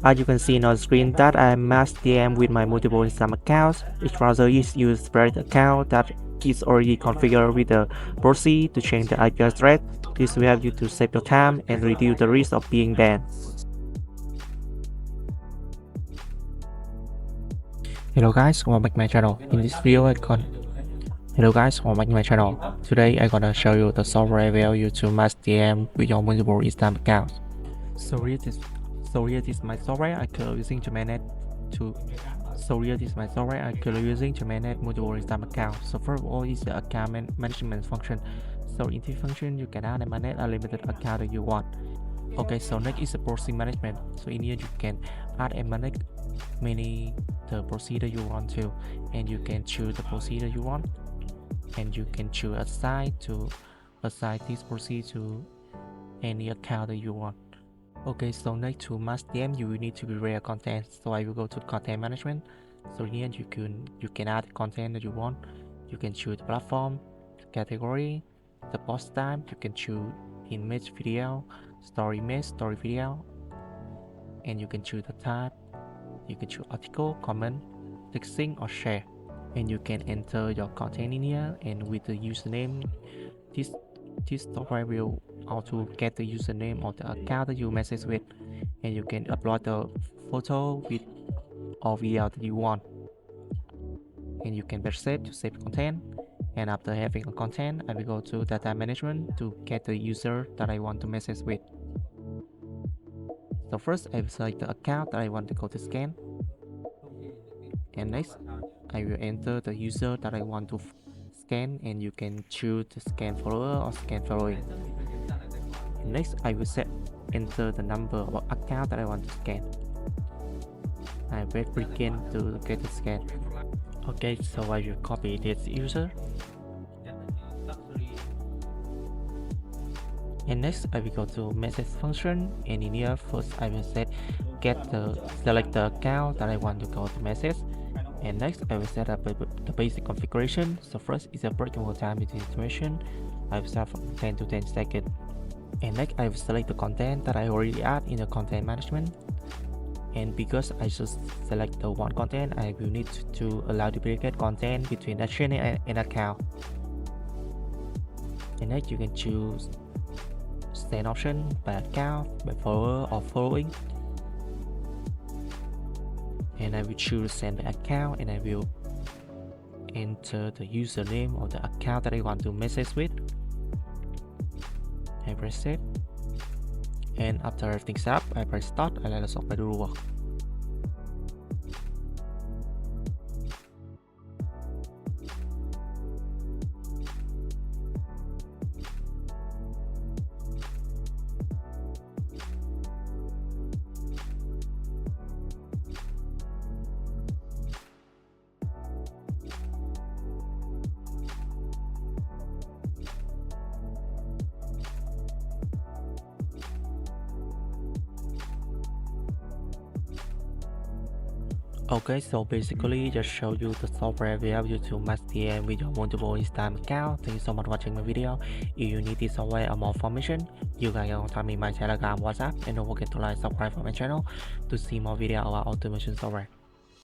As you can see on the screen that I mass DM with my multiple Instagram accounts. Each browser is use separate account that is already configured with the proxy to change the IP address. This will help you to save your time and reduce the risk of being banned. Hello guys, welcome back to my channel. In this video Hello guys, welcome back to my channel. Today I'm gonna show you the software where you to mass DM with your multiple Instagram accounts. So here is my software I currently using to manage multiple Instagram accounts. So first of all is the account management function. So in this function you can add and manage a limited account that you want. Okay, so next is the proxy management. So in here you can add and manage the procedure you want to, and you can choose the procedure you want, and you can choose assign this procedure to any account that you want. Okay, so next to mass DM you will need to create content. So I will go to content management. So here you can add the content that you want. You can choose the platform, the category, the post time. You can choose image, video, story image, story video, and you can choose the type. You can choose article, comment, texting, or share, and you can enter your content in here. And with the username, this software will auto get the username of the account that you message with, and you can upload the photo with or video that you want, and you can press save to save content. And after having a content, I will go to data management to get the user that I want to message with. So first I will select the account that I want to go to scan, and next I will enter the user that I want to scan, and you can choose to scan follower or scan following. And next I will enter the number of account that I want to scan. I wait begin to get the scan. Okay, so I will copy this user. And next I will go to message function, and in here first I will select the account that I want to go to message. And next I will set up the basic configuration. So first is a breakable time between situation. I will start from 10 to 10 seconds. And next I will select the content that I already add in the content management. And because I just select the one content, I will need to allow duplicate content between that channel and account. And next you can choose send option by account, by follower, or following. And I will choose send by account, and I will enter the username of the account that I want to message with. I press save, and after everything's up, I press start and let the software do the work. Okay, so basically just show you the software will help you to mass DM with your multiple Instagram account. Thank you so much for watching my video. If you need this software or more information, you guys can contact me my Telegram, WhatsApp, and don't forget to like, subscribe for my channel to see more video about automation software.